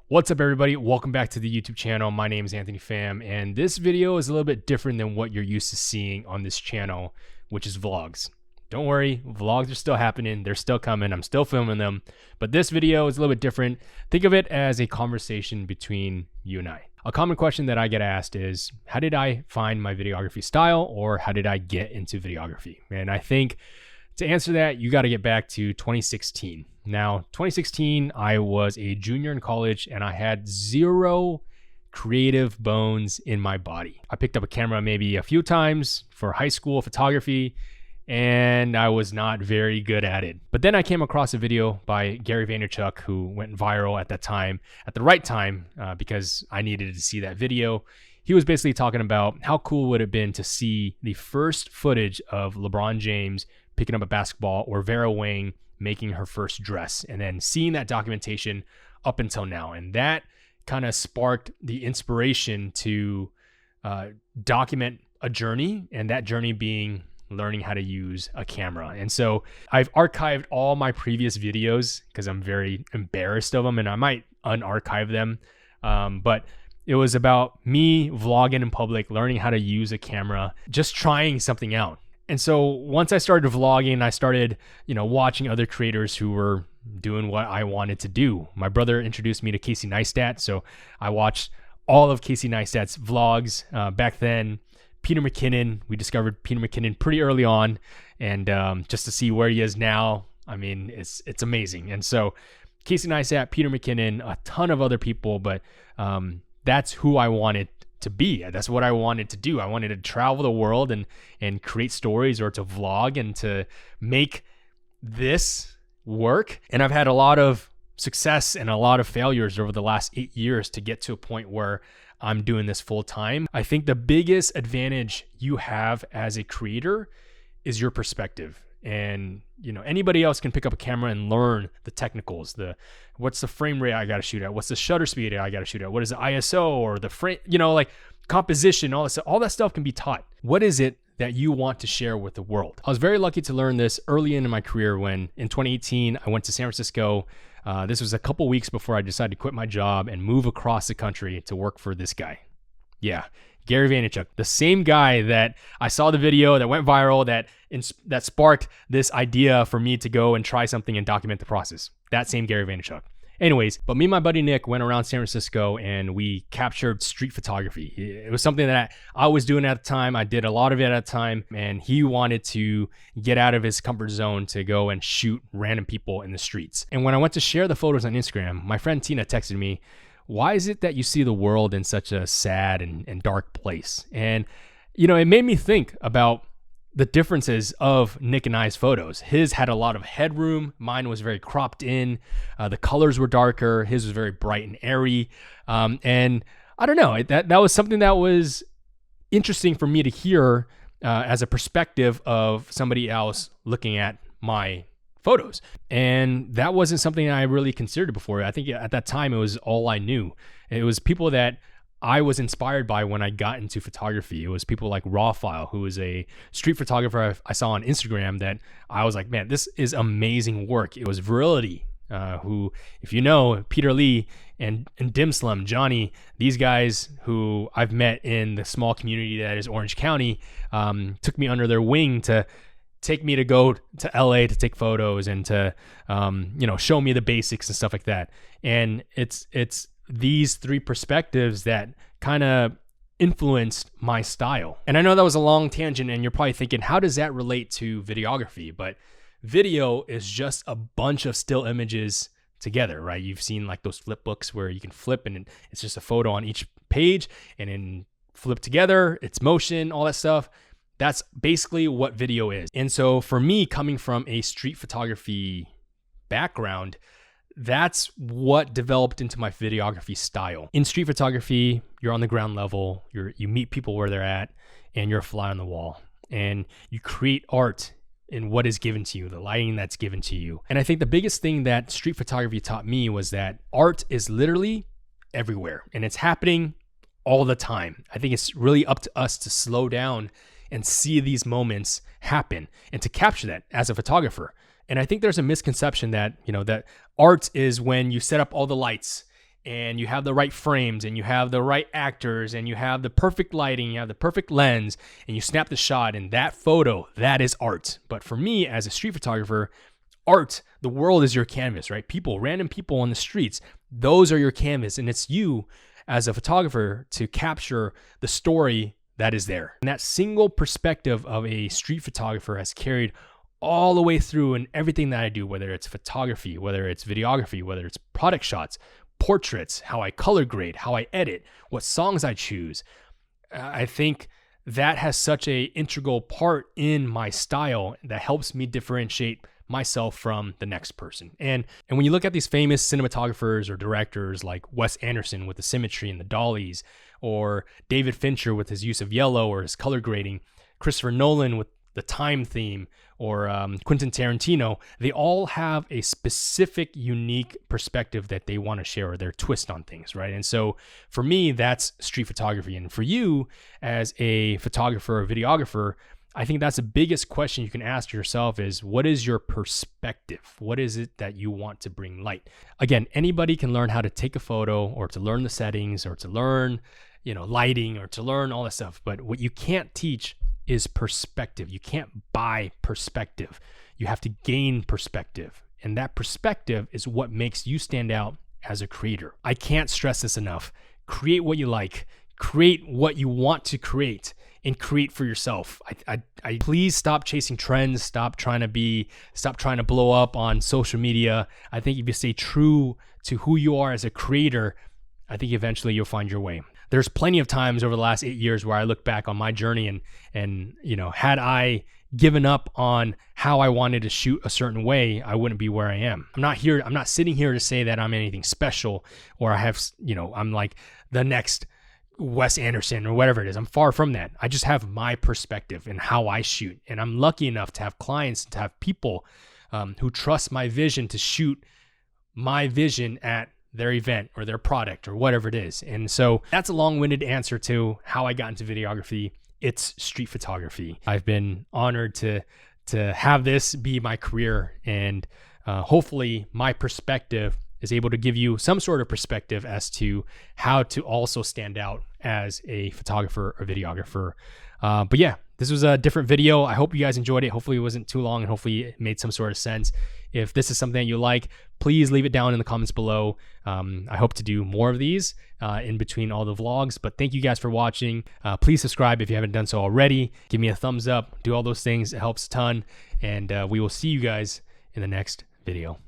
What's up, everybody? Welcome back to the YouTube channel. My name is Anthony Pham, and this video is a little bit different than what you're used to seeing on this channel, which is vlogs. Don't worry, vlogs are still happening. They're still coming. I'm still filming them, but this video is a little bit different. Think of it as a conversation between you and I. A common question that I get asked is, how did I find my videography style, or how did I get into videography? And I think to answer that, you got to get back to 2016. Now, 2016, I was a junior in college and I had zero creative bones in my body. I picked up a camera maybe a few times for high school photography, and I was not very good at it. But then I came across a video by Gary Vaynerchuk, who went viral at that time, at the right time, because I needed to see that video. He was basically talking about how cool would it have been to see the first footage of LeBron James picking up a basketball, or Vera Wang making her first dress, and then seeing that documentation up until now. And that kind of sparked the inspiration to document a journey, and that journey being learning how to use a camera. And so I've archived all my previous videos because I'm very embarrassed of them, and I might unarchive them. But it was about me vlogging in public, learning how to use a camera, just trying something out. And so once I started vlogging, I started, watching other creators who were doing what I wanted to do. My brother introduced me to Casey Neistat, so I watched all of Casey Neistat's vlogs. Back then, Peter McKinnon, we discovered Peter McKinnon pretty early on, and just to see where he is now, I mean, it's amazing. And so Casey Neistat, Peter McKinnon, a ton of other people, but that's who I wanted to be. That's what I wanted to do. I wanted to travel the world and create stories, or to vlog and to make this work. And I've had a lot of success and a lot of failures over the last 8 years to get to a point where I'm doing this full time. I think the biggest advantage you have as a creator is your perspective. And anybody else can pick up a camera and learn the technicals, what's the frame rate I got to shoot at, what's the shutter speed I got to shoot at, what is the ISO or the frame, like composition, all that stuff can be taught. What is it that you want to share with the world? I was very lucky to learn this early in my career when in 2018 I went to San Francisco. This was a couple weeks before I decided to quit my job and move across the country to work for this guy. Yeah, Gary Vaynerchuk, the same guy that I saw the video that went viral, that sparked this idea for me to go and try something and document the process. That same Gary Vaynerchuk. Anyways, but me and my buddy Nick went around San Francisco and we captured street photography. It was something that I was doing at the time. I did a lot of it at the time, and he wanted to get out of his comfort zone to go and shoot random people in the streets. And when I went to share the photos on Instagram, my friend Tina texted me, "Why is it that you see the world in such a sad and dark place?" And, it made me think about the differences of Nick and I's photos. His had a lot of headroom. Mine was very cropped in. The colors were darker. His was very bright and airy. And I don't know, that was something that was interesting for me to hear as a perspective of somebody else looking at my photos. And that wasn't something I really considered before. I think at that time, it was all I knew. It was people that I was inspired by when I got into photography. It was people like Rawfile, who is a street photographer I saw on Instagram that I was like, man, this is amazing work. It was Virility, who, if you know, Peter Lee and Dim Slum, Johnny, these guys who I've met in the small community that is Orange County, took me under their wing to take me to go to LA to take photos and to, show me the basics and stuff like that. And it's these three perspectives that kind of influenced my style. And I know that was a long tangent, and you're probably thinking, how does that relate to videography? But video is just a bunch of still images together, right? You've seen like those flip books where you can flip and it's just a photo on each page, and then flip together, it's motion, all that stuff. That's basically what video is. And so for me, coming from a street photography background, that's what developed into my videography style. In street photography, you're on the ground level, you meet people where they're at, and you're a fly on the wall. And you create art in what is given to you, the lighting that's given to you. And I think the biggest thing that street photography taught me was that art is literally everywhere, and it's happening all the time. I think it's really up to us to slow down and see these moments happen and to capture that as a photographer. And I think there's a misconception that, that art is when you set up all the lights and you have the right frames and you have the right actors and you have the perfect lighting, you have the perfect lens, and you snap the shot, and that photo, that is art. But for me as a street photographer, art, the world is your canvas, right? People, random people on the streets, those are your canvas, and it's you as a photographer to capture the story that is there. And that single perspective of a street photographer has carried all the way through in everything that I do, whether it's photography, whether it's videography, whether it's product shots, portraits, how I color grade, how I edit, what songs I choose. I think that has such a integral part in my style that helps me differentiate myself from the next person. And when you look at these famous cinematographers or directors like Wes Anderson with the symmetry and the dollies, or David Fincher with his use of yellow or his color grading, Christopher Nolan with the time theme, or Quentin Tarantino, they all have a specific, unique perspective that they want to share, or their twist on things, right? And so for me, that's street photography. And for you as a photographer or videographer, I think that's the biggest question you can ask yourself is, what is your perspective? What is it that you want to bring light? Again, anybody can learn how to take a photo, or to learn the settings, or to learn, lighting, or to learn all that stuff. But what you can't teach is perspective. You can't buy perspective. You have to gain perspective. And that perspective is what makes you stand out as a creator. I can't stress this enough. Create what you like. Create what you want to create, and create for yourself. I please stop chasing trends. Stop trying to blow up on social media. I think if you stay true to who you are as a creator, I think eventually you'll find your way. There's plenty of times over the last 8 years where I look back on my journey and had I given up on how I wanted to shoot a certain way, I wouldn't be where I am. I'm not sitting here to say that I'm anything special, or I'm like the next Wes Anderson or whatever it is. I'm far from that. I just have my perspective and how I shoot. And I'm lucky enough to have clients, to have people who trust my vision to shoot my vision at their event or their product or whatever it is. And so that's a long-winded answer to how I got into videography. It's street photography. I've been honored to have this be my career, and hopefully my perspective is able to give you some sort of perspective as to how to also stand out as a photographer or videographer. But yeah, this was a different video. I hope you guys enjoyed it. Hopefully it wasn't too long, and hopefully it made some sort of sense. If this is something that you like, please leave it down in the comments below. I hope to do more of these in between all the vlogs, but thank you guys for watching. Please subscribe if you haven't done so already. Give me a thumbs up, do all those things. It helps a ton. And we will see you guys in the next video.